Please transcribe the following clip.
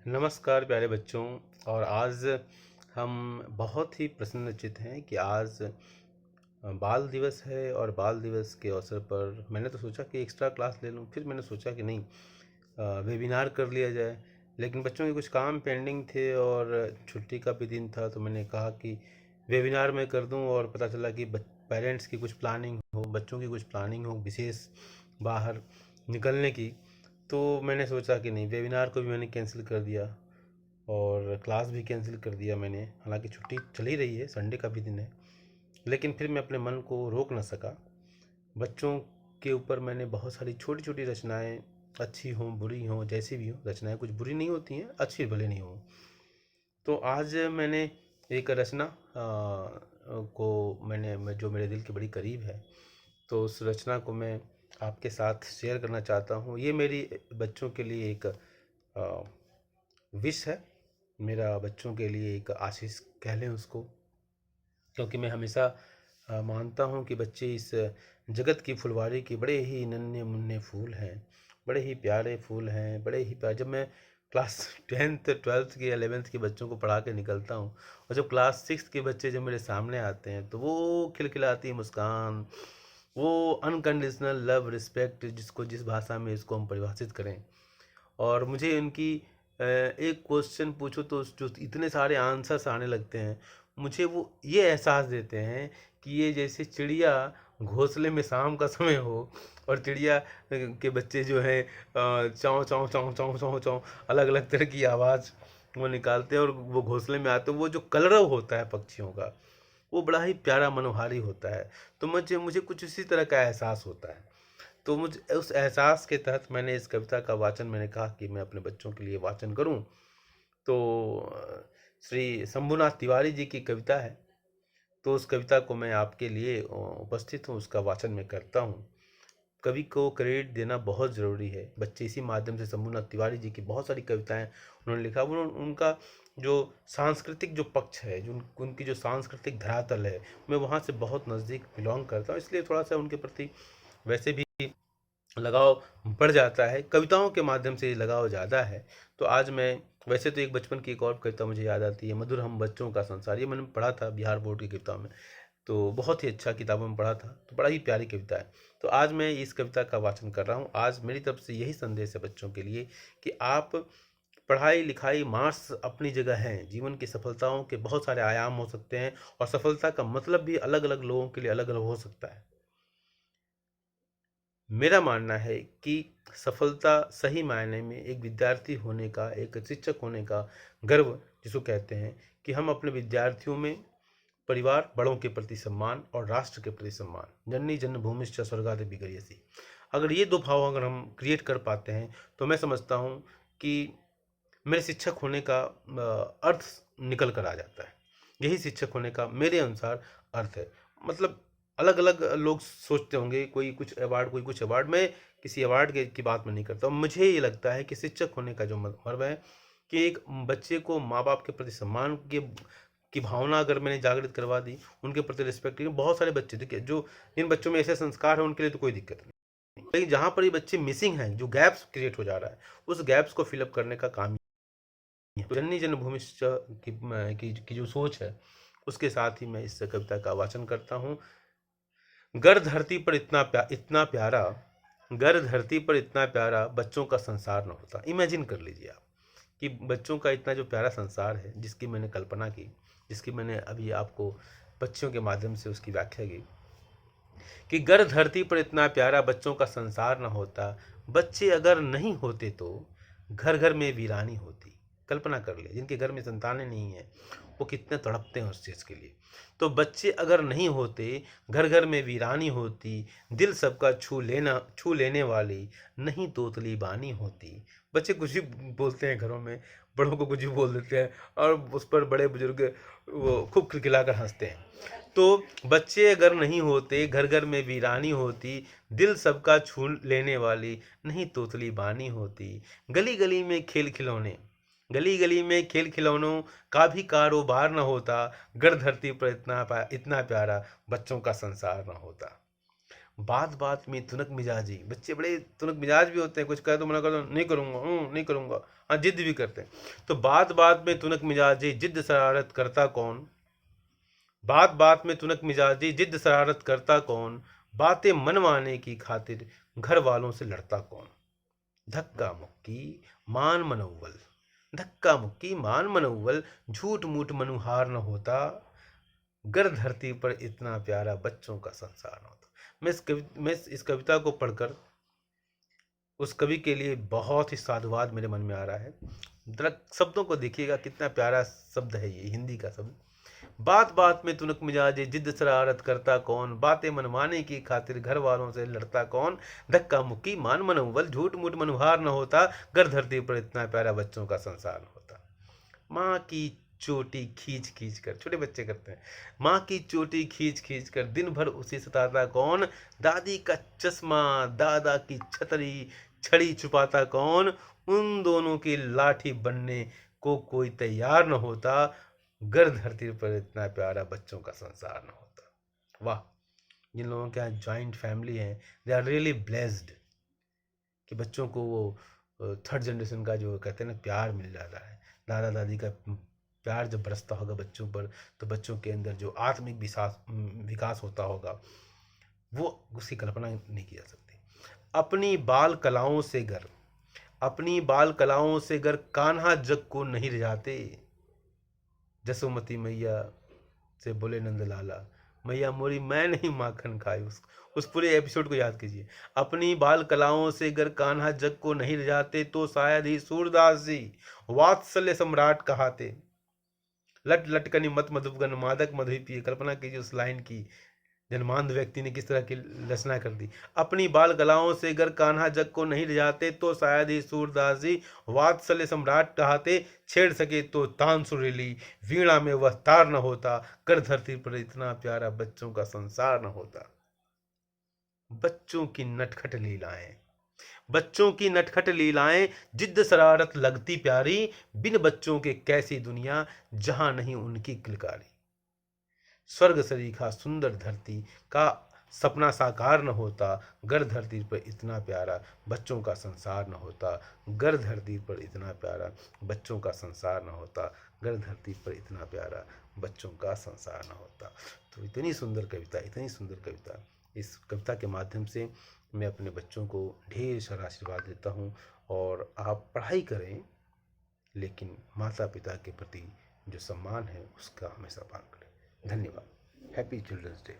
नमस्कार प्यारे बच्चों। और आज हम बहुत ही प्रसन्नचित्त हैं कि आज बाल दिवस है। और बाल दिवस के अवसर पर मैंने तो सोचा कि एक्स्ट्रा क्लास ले लूं, फिर मैंने सोचा कि नहीं, वेबिनार कर लिया जाए। लेकिन बच्चों के कुछ काम पेंडिंग थे और छुट्टी का भी दिन था, तो मैंने कहा कि वेबिनार में कर दूं। और पता चला कि पेरेंट्स की कुछ प्लानिंग हो, बच्चों की कुछ प्लानिंग हो विशेष बाहर निकलने की। तो मैंने सोचा कि नहीं, वेबिनार को भी मैंने कैंसिल कर दिया और क्लास भी कैंसिल कर दिया मैंने। हालांकि छुट्टी चल ही रही है, संडे का भी दिन है, लेकिन फिर मैं अपने मन को रोक ना सका। बच्चों के ऊपर मैंने बहुत सारी छोटी छोटी रचनाएं, अच्छी हों बुरी हों जैसी भी हों, रचनाएं कुछ बुरी नहीं होती हैं, अच्छी भले नहीं हों। तो आज मैंने एक रचना जो मेरे दिल के बड़ी करीब है, तो उस रचना को मैं आपके साथ शेयर करना चाहता हूँ। ये मेरी बच्चों के लिए एक विश है, मेरा बच्चों के लिए एक आशीष कह लें उसको। क्योंकि मैं हमेशा मानता हूँ कि बच्चे इस जगत की फुलवारी के बड़े ही नन्हे मुन्ने फूल हैं, बड़े ही प्यारे फूल हैं, बड़े ही प्यारे। जब मैं क्लास 10th 12th के 11th के बच्चों को पढ़ा के निकलता हूँ, और जब क्लास 6 के बच्चे जब मेरे सामने आते हैं, तो वो खिलखिलाती मुस्कान, वो अनकंडीशनल लव रिस्पेक्ट, जिसको जिस भाषा में इसको हम परिभाषित करें। और मुझे उनकी एक क्वेश्चन पूछो तो जो इतने सारे आंसर्स आने लगते हैं, मुझे वो ये एहसास देते हैं कि ये जैसे चिड़िया घोंसले में शाम का समय हो, और चिड़िया के बच्चे जो हैं चाँव चाँव चाँव चाँव चाँव चाँव अलग अलग तरह की आवाज़ वो निकालते हैं, और वो घोंसले में आते हैं। वो जो कलरव होता है पक्षियों का, वो बड़ा ही प्यारा मनोहारी होता है। तो मुझे मुझे कुछ इसी तरह का एहसास होता है। तो मुझे उस एहसास के तहत मैंने इस कविता का वाचन, मैंने कहा कि मैं अपने बच्चों के लिए वाचन करूं। तो श्री शंभुनाथ तिवारी जी की कविता है, तो उस कविता को मैं आपके लिए उपस्थित हूँ, उसका वाचन मैं करता हूँ। कवि को क्रेडिट देना बहुत ज़रूरी है। बच्चे इसी माध्यम से शंभुनाथ तिवारी जी की बहुत सारी कविताएं उन्होंने लिखा। उनका जो सांस्कृतिक जो पक्ष है, जो उनकी जो सांस्कृतिक धरातल है, मैं वहाँ से बहुत नज़दीक बिलोंग करता हूँ, इसलिए थोड़ा सा उनके प्रति वैसे भी लगाव बढ़ जाता है। कविताओं के माध्यम से लगाव ज़्यादा है। तो आज मैं, वैसे तो एक बचपन की एक और कविता मुझे याद आती है, मधुर हम बच्चों का संसार। ये मैंने पढ़ा था बिहार बोर्ड की कविता में, तो बहुत ही अच्छा किताबों में पढ़ा था, तो बड़ा ही प्यारी कविता है। तो आज मैं इस कविता का वाचन कर रहा हूँ। आज मेरी तरफ से यही संदेश है बच्चों के लिए कि आप, पढ़ाई लिखाई मार्क्स अपनी जगह हैं, जीवन की सफलताओं के बहुत सारे आयाम हो सकते हैं, और सफलता का मतलब भी अलग अलग लोगों के लिए अलग अलग हो सकता है। मेरा मानना है कि सफलता सही मायने में एक विद्यार्थी होने का, एक शिक्षक होने का गर्व जिसको कहते हैं, कि हम अपने विद्यार्थियों में परिवार, बड़ों के प्रति सम्मान और राष्ट्र के प्रति सम्मान, जननी जन्मभूमिश्च स्वर्गादपि गरीयसी, अगर ये दो भाव अगर हम क्रिएट कर पाते हैं, तो मैं समझता हूँ कि मेरे शिक्षक होने का अर्थ निकल कर आ जाता है। यही शिक्षक होने का मेरे अनुसार अर्थ है। मतलब अलग अलग लोग सोचते होंगे, कोई कुछ अवार्ड, कोई कुछ अवार्ड। मैं किसी अवार्ड की बात में नहीं करता हूँ। मुझे ये लगता है कि शिक्षक होने का जो मतलब है कि एक बच्चे को माँ बाप के प्रति सम्मान की भावना अगर मैंने जागृत करवा दी, उनके प्रति रिस्पेक्ट की। बहुत सारे बच्चे देखिए, जो जिन बच्चों में ऐसे संस्कार है उनके लिए तो कोई दिक्कत नहीं, लेकिन जहाँ पर ये बच्चे मिसिंग हैं, जो गैप्स क्रिएट हो जा रहा है, उस गैप्स को फिलअप करने का काम जननी जन्मभूमिश्च की जो सोच है, उसके साथ ही मैं इस कविता का वाचन करता हूँ। गर धरती पर इतना प्यारा, गर धरती पर इतना प्यारा बच्चों का संसार न होता। इमेजिन कर लीजिए आप कि बच्चों का इतना जो प्यारा संसार है, जिसकी मैंने कल्पना की, जिसकी मैंने अभी आपको बच्चों के माध्यम से उसकी व्याख्या की, कि गर धरती पर इतना प्यारा बच्चों का संसार न होता, बच्चे अगर नहीं होते तो घर घर में वीरानी होती। कल्पना कर ले, जिनके घर में संतानें नहीं हैं, वो कितने तड़पते हैं उस चीज़ के लिए। तो बच्चे अगर नहीं होते, घर घर में वीरानी होती, दिल सबका छू लेने वाली नहीं तोतली बानी होती। बच्चे कुछ भी बोलते हैं घरों में, बड़ों को कुछ भी बोल देते हैं, और उस पर बड़े बुजुर्ग वो खूब खिलखिलाकर हंसते हैं। तो बच्चे अगर नहीं होते, घर घर में वीरानी होती, दिल सबका छू लेने वाली नहीं तोतली बानी होती। गली गली में खेल खिलौने, गली गली में खेल खिलौनों का भी कारोबार न होता, गर धरती पर इतना प्यारा बच्चों का संसार न होता। बात बात में तुनक मिजाजी, बच्चे बड़े तुनक मिजाज भी होते हैं, कुछ कहे तो मना कर दो, नहीं करूँगा, नहीं करूँगा, हाँ जिद भी करते हैं। तो बात बात में तुनक मिजाजी, जिद शरारत करता कौन, बात बात में तुनक मिजाजी, जिद शरारत करता कौन, बातें मनवाने की खातिर घर वालों से लड़ता कौन। धक्का मुक्की मान मनोवल, धक्का मुक्की मान मनोवल, झूठ मूठ मनुहार न होता, गर धरती पर इतना प्यारा बच्चों का संसार न होता। मैं इस कविता को पढ़कर उस कवि के लिए बहुत ही साधुवाद मेरे मन में आ रहा है। शब्दों को देखिएगा, कितना प्यारा शब्द है ये, हिंदी का शब्द। बात बात में तुनक मिजाजे, जिद शरारत करता कौन, बातें मनवाने की खातिर घर वालों से लड़ता कौन, धक्का मुक्की मान मनोवल, झूठ मूठ मनुहार न होता, घर धरती पर इतना प्यारा बच्चों का संसार न होता। माँ की चोटी खींच खींच कर, छोटे बच्चे करते हैं, माँ की चोटी खींच खींच कर दिन भर उसे सताता कौन, दादी का चश्मा दादा की छतरी छड़ी छुपाता कौन, उन दोनों की लाठी बनने को कोई तैयार न होता, घर धरती पर इतना प्यारा बच्चों का संसार न होता। वाह, जिन लोगों के यहाँ जॉइंट फैमिली है, दे आर रियली ब्लेस्ड कि बच्चों को वो थर्ड जनरेशन का जो कहते हैं ना प्यार मिल जाता है। दादा दादी का प्यार जब बरसता होगा बच्चों पर, तो बच्चों के अंदर जो आत्मिक विकास होता होगा, वो उसकी कल्पना नहीं की जा सकती। अपनी बाल कलाओं से घर, अपनी बाल कलाओं से घर, कान्हा जग को नहीं रिझाते, जसोमती मैया से बोले नंद लाला, मैया मोरी मैं नहीं माखन खाई। उस पूरे एपिसोड को याद कीजिए। अपनी बाल कलाओं से गर कान्हा जग को नहीं रिझाते, तो शायद ही सूरदास जी वात्सल्य सम्राट कहाते। लट लटकनी मत मधुबन मादक मधु पिए, कल्पना कीजिए उस लाइन की, जन्मांध व्यक्ति ने किस तरह की रचना कर दी। अपनी बाल गलाओं से गर कान्हा जग को नहीं रिझाते, तो शायद ही सूरदास जी वात्सल्य सम्राट कहाते, छेड़ सके तो तान सुरीली वीणा में वह तार न होता, कर धरती पर इतना प्यारा बच्चों का संसार न होता। बच्चों की नटखट लीलाएं, बच्चों की नटखट लीलाएं, जिद्द शरारत लगती प्यारी, बिन बच्चों के कैसी दुनिया जहां नहीं उनकी किलकारी। स्वर्ग सरीखा सुंदर धरती का सपना साकार न होता, गर धरती पर इतना प्यारा बच्चों का संसार न होता, गर धरती पर इतना प्यारा बच्चों का संसार न होता, गर धरती पर इतना प्यारा बच्चों का संसार न होता। तो इतनी सुंदर कविता, इतनी सुंदर कविता, इस कविता के माध्यम से मैं अपने बच्चों को ढेर सारा आशीर्वाद देता हूँ। और आप पढ़ाई करें, लेकिन माता पिता के प्रति जो सम्मान है उसका हमेशा पालन करें। धन्यवाद। Happy children's day.